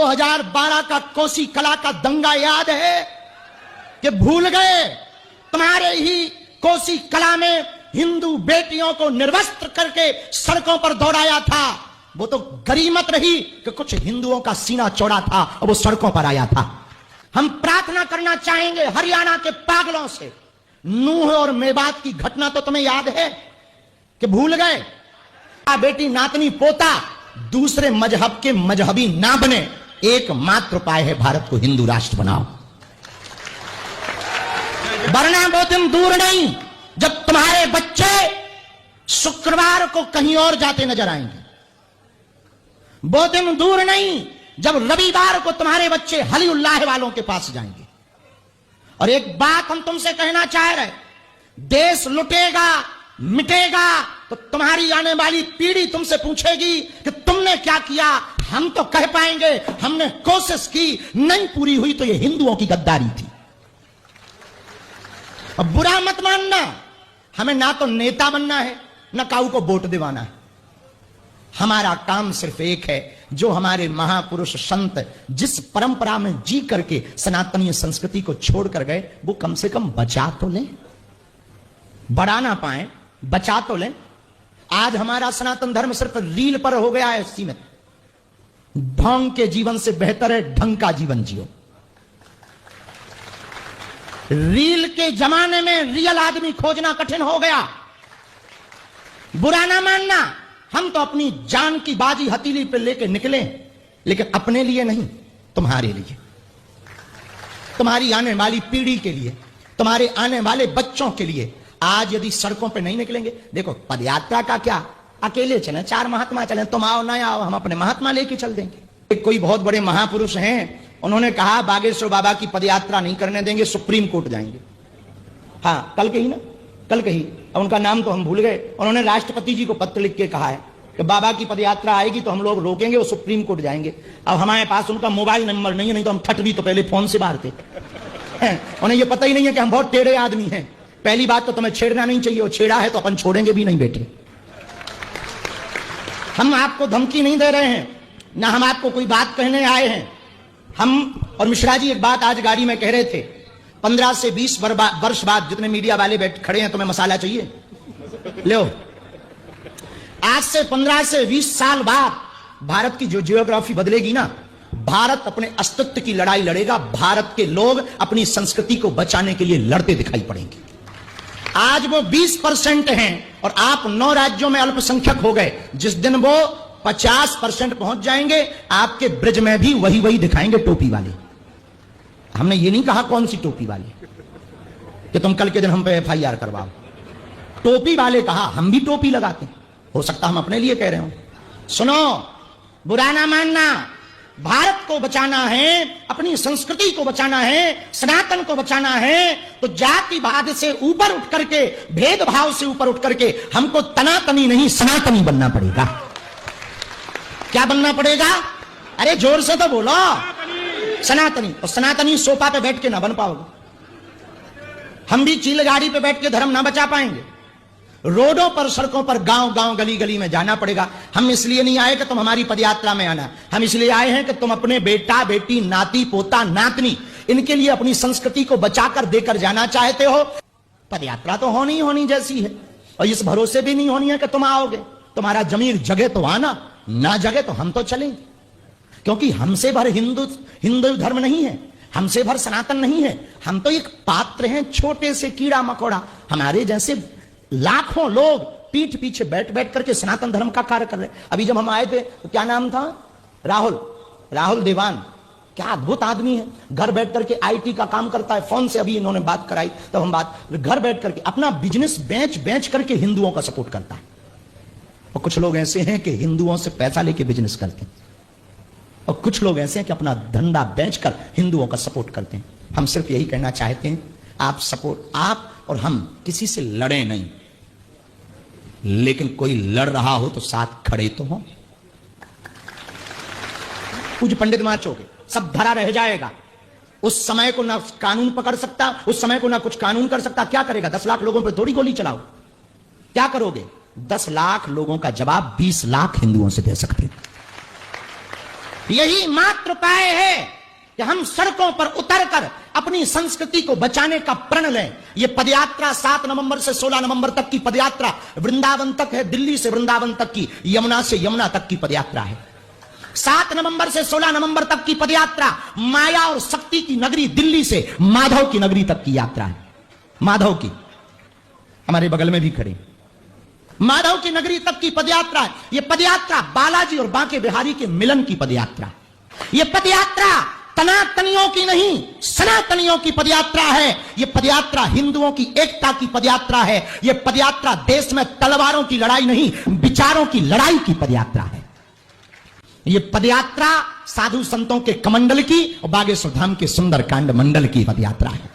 2012 का कोसी कला का दंगा याद है कि भूल गए? तुम्हारे ही कोसी कला में हिंदू बेटियों को निर्वस्त्र करके सड़कों पर दौड़ाया था। वो तो गरीमत रही कि कुछ हिंदुओं का सीना चौड़ा था और वो सड़कों पर आया था। हम प्रार्थना करना चाहेंगे हरियाणा के पागलों से। नूह और मेवात की घटना तो तुम्हें याद है कि भूल गए? बेटी नातनी पोता दूसरे मजहब के मजहबी ना बने, एकमात्र उपाय है भारत को हिंदू राष्ट्र बनाओ, वरना बहुत दिन दूर नहीं जब तुम्हारे बच्चे शुक्रवार को कहीं और जाते नजर आएंगे। बहुत दिन दूर नहीं जब रविवार को तुम्हारे बच्चे हलीउल्लाह वालों के पास जाएंगे। और एक बात हम तुमसे कहना चाह रहे, देश लुटेगा मिटेगा तो तुम्हारी आने वाली पीढ़ी तुमसे पूछेगी कि तुमने क्या किया। हम तो कह पाएंगे हमने कोशिश की, नहीं पूरी हुई तो ये हिंदुओं की गद्दारी थी। अब बुरा मत मानना, हमें ना तो नेता बनना है ना काऊ को वोट दिवाना है। हमारा काम सिर्फ एक है, जो हमारे महापुरुष संत जिस परंपरा में जी करके सनातनी संस्कृति को छोड़कर गए वो कम से कम बचा तो लें। बढ़ा ना पाए, बचा तो लें। आज हमारा सनातन धर्म सिर्फ रील पर हो गया है सीमित। ढोंग के जीवन से बेहतर है ढंग का जीवन जियो। रील के जमाने में रियल आदमी खोजना कठिन हो गया। बुरा ना मानना, हम तो अपनी जान की बाजी हथेली पे लेके निकले, लेकिन अपने लिए नहीं, तुम्हारे लिए, तुम्हारी आने वाली पीढ़ी के लिए, तुम्हारे आने वाले बच्चों के लिए। आज यदि सड़कों पे नहीं निकलेंगे, देखो पदयात्रा का क्या, अकेले चले, 4 महात्मा चले, तुम आओ ना आओ, हम अपने महात्मा लेके चल देंगे। कोई बहुत बड़े महापुरुष हैं, उन्होंने कहा बागेश्वर बाबा की पदयात्रा नहीं करने देंगे, सुप्रीम कोर्ट जाएंगे। हाँ, कल कही ना, कल कही, अब उनका नाम तो हम भूल गए। उन्होंने राष्ट्रपति जी को पत्र लिख के कहा है कि बाबा की पदयात्रा आएगी तो हम लोग रोकेंगे, वो सुप्रीम कोर्ट जाएंगे। अब हमारे पास उनका मोबाइल नंबर नहीं है, नहीं तो हम फट भी तो पहले फोन से मारते। उन्हें ये पता ही नहीं है कि हम बहुत टेढ़े आदमी हैं। पहली बात तो तुम्हें छेड़ना नहीं चाहिए, और छेड़ा है तो अपन छोड़ेंगे भी नहीं बेटे। हम आपको धमकी नहीं दे रहे हैं, ना हम आपको कोई बात कहने आए हैं। हम और मिश्रा जी एक बात आज गाड़ी में कह रहे थे, 15 से 20 वर्ष बाद जितने मीडिया वाले बैठ खड़े हैं, तुम्हें मसाला चाहिए लो। आज से 15 से 20 साल बाद भारत की जो जियोग्राफी बदलेगी ना, भारत अपने अस्तित्व की लड़ाई लड़ेगा। भारत के लोग अपनी संस्कृति को बचाने के लिए लड़ते दिखाई पड़ेंगे। आज वो 20% हैं और आप 9 राज्यों में अल्पसंख्यक हो गए। जिस दिन वो 50% पहुंच जाएंगे, आपके ब्रिज में भी वही वही दिखाएंगे टोपी वाले। हमने ये नहीं कहा कौन सी टोपी वाले कि तुम कल के दिन हम पे FIR करवाओ। टोपी वाले कहा, हम भी टोपी लगाते हैं। हो सकता हम अपने लिए कह रहे हो। सुनो, बुरा ना मानना, भारत को बचाना है, अपनी संस्कृति को बचाना है, सनातन को बचाना है, तो जातिवाद से ऊपर उठ करके, भेदभाव से ऊपर उठ करके हमको तनातनी नहीं सनातनी बनना पड़ेगा। क्या बनना पड़ेगा? अरे जोर से तो बोलो, सनातनी। और सनातनी सोफा पे बैठ के ना बन पाओगे। हम भी चील गाड़ी पे बैठ के धर्म ना बचा पाएंगे। रोडों पर, सड़कों पर, गांव गांव, गली गली में जाना पड़ेगा। हम इसलिए नहीं आए कि तुम हमारी पदयात्रा में आना, हम इसलिए आए हैं कि तुम अपने बेटा बेटी, नाती पोता नातनी, इनके लिए अपनी संस्कृति को बचाकर देकर जाना चाहते हो। पदयात्रा तो होनी होनी जैसी है, और इस भरोसे भी नहीं होनी है कि तुम आओगे। तुम्हारा जमीर जगे तो आना, ना जगे तो हम तो चलेंगे। क्योंकि हमसे भर हिंदू धर्म नहीं है, हमसे भर सनातन नहीं है। हम तो एक पात्र हैं, छोटे से कीड़ा मकोड़ा। हमारे जैसे लाखों लोग पीठ पीछे बैठ बैठ करके सनातन धर्म का कार्य कर रहे हैं। अभी जब हम आए थे तो क्या नाम था, राहुल देवान, क्या अद्भुत आदमी है। घर बैठ करके IT का काम करता है। फोन से अभी इन्होंने बात कराई, तो हम घर बैठ करके अपना बिजनेस बेच करके हिंदुओं का सपोर्ट करता है। और कुछ लोग ऐसे हैं कि हिंदुओं से पैसा लेके बिजनेस करते हैं, और कुछ लोग ऐसे हैं कि अपना धंधा बेचकर हिंदुओं का सपोर्ट करते हैं। हम सिर्फ यही कहना चाहते हैं, आप और हम किसी से लड़े नहीं, लेकिन कोई लड़ रहा हो तो साथ खड़े तो हो। पूज्य पंडित माचोगे, सब धरा रह जाएगा। उस समय को ना कानून पकड़ सकता, उस समय को ना कुछ कानून कर सकता। क्या करेगा? 10 लाख लोगों पर थोड़ी गोली चलाओ। क्या करोगे? 10 लाख लोगों का जवाब 20 लाख हिंदुओं से दे सकते। यही मात्र उपाय है कि हम सड़कों पर उतरकर अपनी संस्कृति को बचाने का प्रण लें। यह पदयात्रा 7 नवंबर से 16 नवंबर तक की पदयात्रा वृंदावन तक है, दिल्ली से वृंदावन तक की, यमुना से यमुना तक की पदयात्रा है। 7 नवंबर से 16 नवंबर तक की पदयात्रा माया और शक्ति की नगरी दिल्ली से माधव की नगरी तक की यात्रा है। माधव की, हमारे बगल में भी खड़े, माधव की नगरी तक की पदयात्रा है। यह पदयात्रा बालाजी और बांके बिहारी के मिलन की पदयात्रा। यह पदयात्रा तनातनियों की नहीं, सनातनियों की पदयात्रा है। यह पदयात्रा हिंदुओं की एकता की पदयात्रा है। यह पदयात्रा देश में तलवारों की लड़ाई नहीं, विचारों की लड़ाई की पदयात्रा है। यह पदयात्रा साधु संतों के कमंडल की और बागेश्वर धाम के सुंदरकांड मंडल की पदयात्रा है।